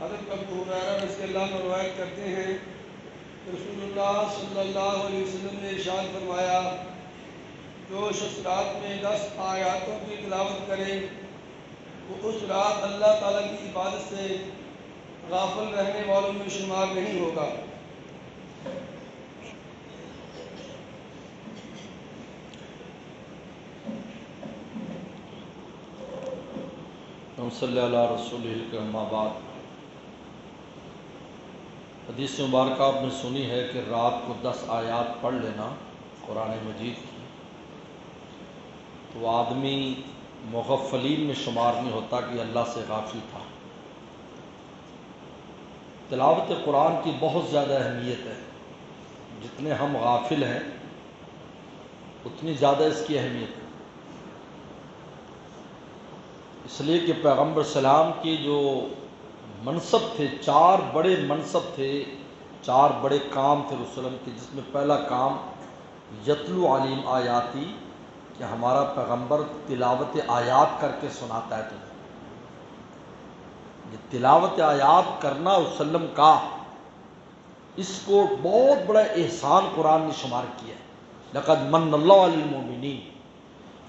حضرت ابو ہریرہ رضی اللہ عنہ روایت کرتے ہیں کہ رسول اللہ صلی اللہ علیہ وسلم نے ارشاد فرمایا، جو شخص رات میں 10 آیاتوں کی تلاوت کرے وہ اس رات اللہ تعالیٰ کی عبادت سے غافل رہنے والوں میں شمار نہیں ہوگا۔ صلی اللہ علیہ رسول الکریم بعد، حدیث مبارکہ آپ نے سنی ہے کہ رات کو 10 آیات پڑھ لینا قرآن مجید کی تو آدمی مغفلین میں شمار نہیں ہوتا کہ اللہ سے غافل تھا۔ تلاوت قرآن کی بہت زیادہ اہمیت ہے، جتنے ہم غافل ہیں اتنی زیادہ اس کی اہمیت ہے، اس لیے کہ پیغمبر سلام کی جو منصب تھے، 4 بڑے منصب تھے، 4 بڑے کام تھے رسول کے، جس میں پہلا کام یتلو علیم آیاتی، کہ ہمارا پیغمبر تلاوت آیات کر کے سناتا ہے تمہیں۔ یہ تلاوت آیات کرنا وسلم کا، اس کو بہت بڑا احسان قرآن نے شمار کیا ہے۔ لقد من اللہ علی المؤمنین،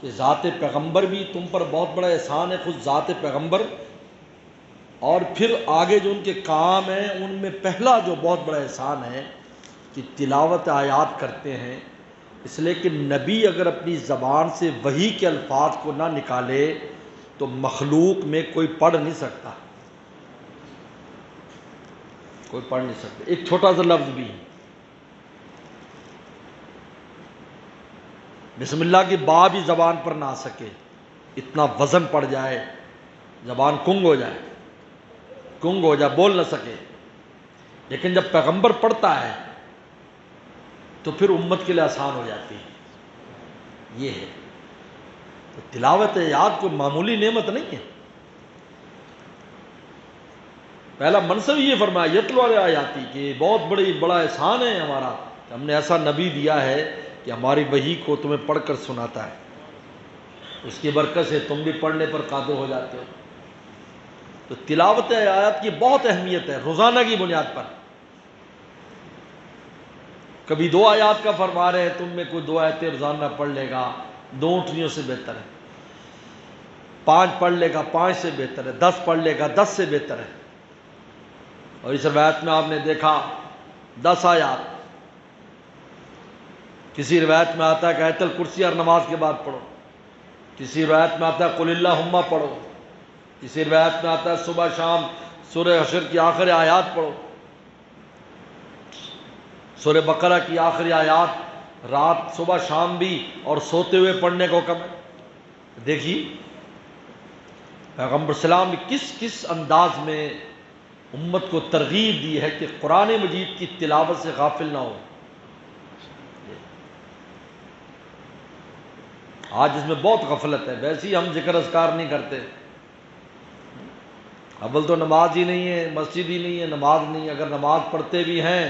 کہ ذات پیغمبر بھی تم پر بہت بڑا احسان ہے، خود ذات پیغمبر، اور پھر آگے جو ان کے کام ہیں ان میں پہلا جو بہت بڑا احسان ہے کہ تلاوت آیات کرتے ہیں، اس لیے کہ نبی اگر اپنی زبان سے وحی کے الفاظ کو نہ نکالے تو مخلوق میں کوئی پڑھ نہیں سکتا، کوئی پڑھ نہیں سکتا۔ ایک چھوٹا سا لفظ بھی، بسم اللہ کی با بھی زبان پر نہ آ سکے، اتنا وزن پڑ جائے، زبان کنگ ہو جائے، بول نہ سکے، لیکن جب پیغمبر پڑھتا ہے تو پھر امت کے لیے آسان ہو جاتی ہے۔ یہ ہے تو تلاوت یاد کوئی معمولی نعمت نہیں ہے۔ پہلا منصب یہ فرمایا یتلو علیہ آیاتی، کہ بہت بڑا احسان ہے ہمارا کہ ہم نے ایسا نبی دیا ہے کہ ہماری وحی کو تمہیں پڑھ کر سناتا ہے، اس کی برکت سے تم بھی پڑھنے پر قادر ہو جاتے ہو۔ تو تلاوت آیات کی بہت اہمیت ہے روزانہ کی بنیاد پر۔ کبھی 2 آیات کا فرما رہے ہیں، تم میں کوئی 2 آیتیں روزانہ پڑھ لے گا 2 اونٹنیوں سے بہتر ہے، 5 پڑھ لے گا 5 سے بہتر ہے، 10 پڑھ لے گا 10 سے بہتر ہے۔ اور اس روایت میں آپ نے دیکھا 10 آیات، کسی روایت میں آتا ہے کہ آیت الکرسی ہر نماز کے بعد پڑھو، کسی روایت میں آتا ہے قل اللہم پڑھو، کسی روایت میں آتا ہے صبح شام سورہ حشر کی آخری آیات پڑھو، سورہ بقرہ کی آخری آیات رات صبح شام بھی اور سوتے ہوئے پڑھنے کا حکم ہے۔ دیکھیے پیغمبر السلام نے کس انداز میں امت کو ترغیب دی ہے کہ قرآن مجید کی تلاوت سے غافل نہ ہو۔ آج اس میں بہت غفلت ہے، ویسے ہی ہم ذکر اذکار نہیں کرتے، اول تو نماز ہی نہیں ہے، مسجد ہی نہیں ہے، نماز نہیں ہے، اگر نماز پڑھتے بھی ہیں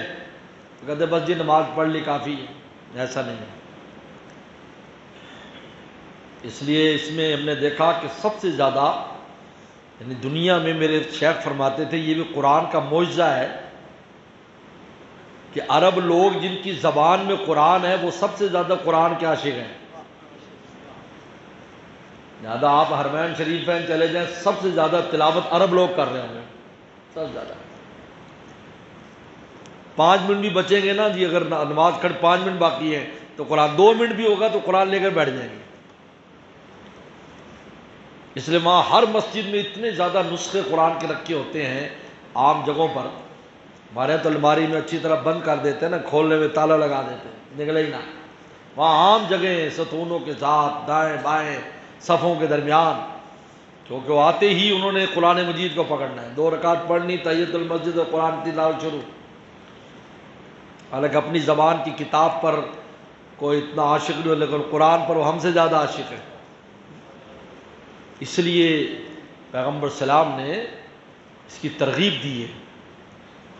تو کہتے بس جی نماز پڑھ لی کافی ہے، ایسا نہیں ہے۔ اس لیے اس میں ہم نے دیکھا کہ سب سے زیادہ یعنی دنیا میں، میرے شیخ فرماتے تھے یہ بھی قرآن کا معجزہ ہے کہ عرب لوگ جن کی زبان میں قرآن ہے وہ سب سے زیادہ قرآن کے عاشق ہیں۔ لہٰذا آپ حرمین شریفین چلے جائیں، سب سے زیادہ تلاوت عرب لوگ کر رہے ہوں گے، سب سے زیادہ۔ 5 منٹ بھی بچیں گے نا جی، اگر نماز کھڑ 5 منٹ باقی ہے تو قرآن 2 منٹ بھی ہوگا تو قرآن لے کر بیٹھ جائیں گے۔ اس لیے وہاں ہر مسجد میں اتنے زیادہ نسخے قرآن کے رکھے ہوتے ہیں، عام جگہوں پر ہمارے تو الماری میں اچھی طرح بند کر دیتے ہیں نا، کھولنے میں تالا لگا دیتے ہیں، نکلے ہی نہ۔ وہاں عام جگہیں ستونوں کے ساتھ دائیں بائیں صفوں کے درمیان، کیونکہ وہ آتے ہی انہوں نے قرآن مجید کو پکڑنا ہے، 2 رکعت پڑھنی، تحیۃ المسجد اور قرآن کی تلاوت شروع۔ حالانکہ اپنی زبان کی کتاب پر کوئی اتنا عاشق نہیں، لیکن قرآن پر وہ ہم سے زیادہ عاشق ہے۔ اس لیے پیغمبر السلام نے اس کی ترغیب دی ہے،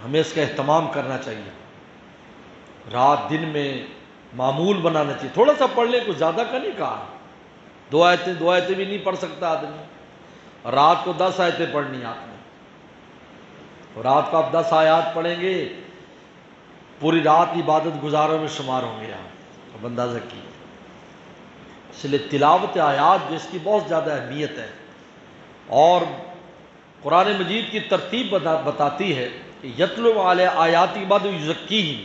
ہمیں اس کا اہتمام کرنا چاہیے، رات دن میں معمول بنانا چاہیے۔ تھوڑا سا پڑھ لیں، کچھ زیادہ کا نہیں کہا، 2 آیتیں بھی نہیں پڑھ سکتا آدمی، رات کو 10 آیتیں پڑھنی آپ نے، اور رات کو آپ 10 آیات پڑھیں گے، پوری رات عبادت گزاروں میں شمار ہوں گے آپ، اب اندازہ کی۔ اس لیے تلاوت آیات جس کی بہت زیادہ اہمیت ہے، اور قرآن مجید کی ترتیب بتاتی ہے کہ یتلو علیہ آیات کے بعد یزکیہم،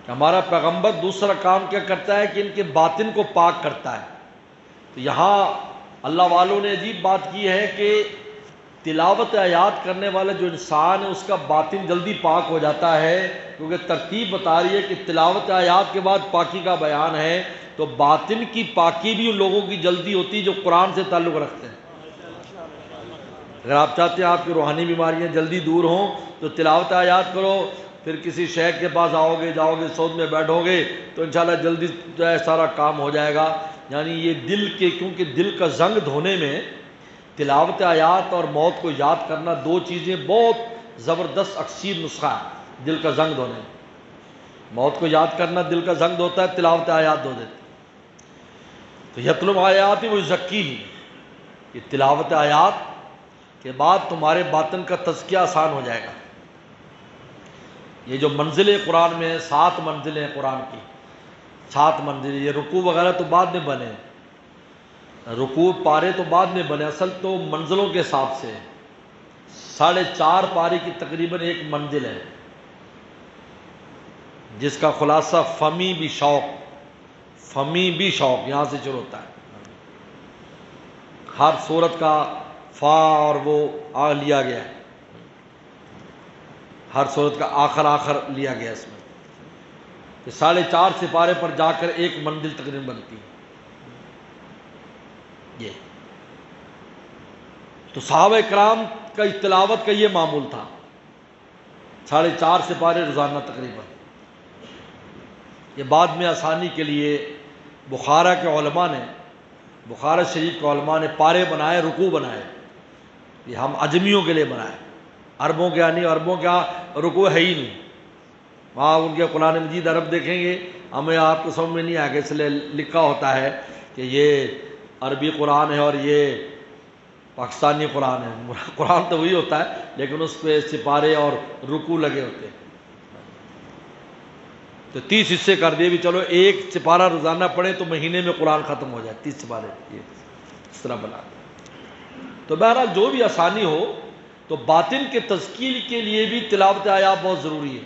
کہ ہمارا پیغمبر دوسرا کام کیا کرتا ہے کہ ان کے باطن کو پاک کرتا ہے۔ تو یہاں اللہ والوں نے عجیب بات کی ہے کہ تلاوت آیات کرنے والا جو انسان ہے اس کا باطن جلدی پاک ہو جاتا ہے، کیونکہ ترتیب بتا رہی ہے کہ تلاوت آیات کے بعد پاکی کا بیان ہے، تو باطن کی پاکی بھی ان لوگوں کی جلدی ہوتی ہے جو قرآن سے تعلق رکھتے ہیں۔ اگر آپ چاہتے ہیں آپ کی روحانی بیماریاں جلدی دور ہوں تو تلاوت آیات کرو، پھر کسی شیخ کے پاس جاؤ گے سود میں بیٹھو گے تو انشاءاللہ جلدی جو ہے سارا کام ہو جائے گا۔ یعنی یہ دل کے، کیونکہ دل کا زنگ دھونے میں تلاوت آیات اور موت کو یاد کرنا دو چیزیں بہت زبردست اکسیر نسخہ ہے دل کا زنگ دھونے میں۔ موت کو یاد کرنا دل کا زنگ دھوتا ہے، تلاوت آیات دھو دیتے۔ تو یتلو آیات وہ یزکی ہی، یہ تلاوت آیات کے بعد تمہارے باطن کا تزکیہ آسان ہو جائے گا۔ یہ جو منزلیں قرآن میں ہیں، 7 منزلیں ہیں قرآن کی، 7 منزلیں۔ یہ رکوع وغیرہ تو بعد میں بنے، رکوع پارے تو بعد میں بنے، اصل تو منزلوں کے حساب سے 4.5 پارے کی تقریباً ایک منزل ہے، جس کا خلاصہ فمی بھی شوق یہاں سے شروع ہوتا ہے۔ ہر سورت کا فا اور وہ آ لیا گیا ہے، ہر سورت کا آخر لیا گیا اس میں، کہ 4.5 سپارے پر جا کر ایک منزل تقریباً بنتی ہے۔ یہ تو صحابہ کرام کا تلاوت کا یہ معمول تھا، 4.5 سپارے روزانہ تقریباً۔ یہ بعد میں آسانی کے لیے بخارا کے علماء نے، بخارا شریف کے علماء نے پارے بنائے، رکوع بنائے، یہ ہم عجمیوں کے لیے بنائے، عربوں کے نہیں، عربوں کا رکوع ہے ہی نہیں، وہاں ان کے قرآن مجید عرب دیکھیں گے ہمیں آپ کو سمجھ میں نہیں آئے گا، اس لیے لکھا ہوتا ہے کہ یہ عربی قرآن ہے اور یہ پاکستانی قرآن ہے۔ قرآن تو وہی ہوتا ہے لیکن اس پہ سپارے اور رکوع لگے ہوتے ہیں۔ تو 30 حصے کر دیے بھی، چلو ایک سپارہ روزانہ پڑھیں تو مہینے میں قرآن ختم ہو جائے، 30 سپارے یہ اس طرح بنا۔ تو بہرحال جو بھی آسانی ہو، تو باطن کے تزکیے کے لیے بھی تلاوت آیات بہت ضروری ہے۔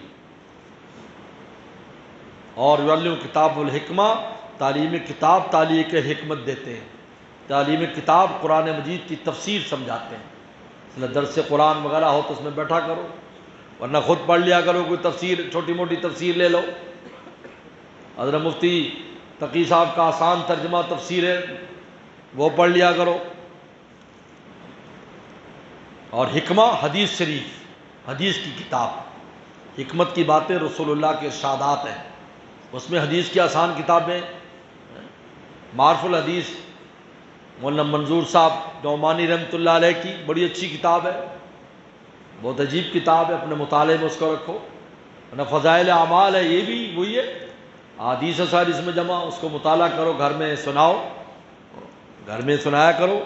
اور یعلم کتاب الحکمہ، تعلیم کتاب تعلیم حکمت دیتے ہیں، تعلیم کتاب قرآن مجید کی تفسیر سمجھاتے ہیں۔ اس لیے درس قرآن وغیرہ ہو تو اس میں بیٹھا کرو، ورنہ خود پڑھ لیا کرو، کوئی تفسیر چھوٹی موٹی تفسیر لے لو۔ حضرت مفتی تقی صاحب کا آسان ترجمہ تفسیر ہے، وہ پڑھ لیا کرو۔ اور حکمہ حدیث شریف، حدیث کی کتاب، حکمت کی باتیں رسول اللہ کے ارشادات ہیں، اس میں حدیث کی آسان کتابیں، معرف الحدیث مولانا منظور صاحب نعمانی رحمۃ اللہ علیہ کی بڑی اچھی کتاب ہے، بہت عجیب کتاب ہے، اپنے مطالعے میں اس کو رکھو۔ ورنہ فضائل اعمال ہے، یہ بھی وہی ہے، احادیث ساری اس میں جمع، اس کو مطالعہ کرو، گھر میں سناؤ، گھر میں سنایا کرو۔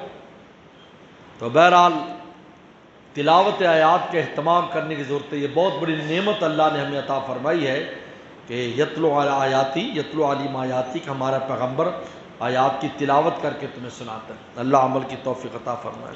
تو بہرحال تلاوت آیات کا اہتمام کرنے کی ضرورت ہے، یہ بہت بڑی نعمت اللہ نے ہمیں عطا فرمائی ہے کہ یتلو علی آیاتی، یتلو علیم آیاتی، کہ ہمارا پیغمبر آیات کی تلاوت کر کے تمہیں سناتا ہے۔ اللہ عمل کی توفیق عطا فرمائے۔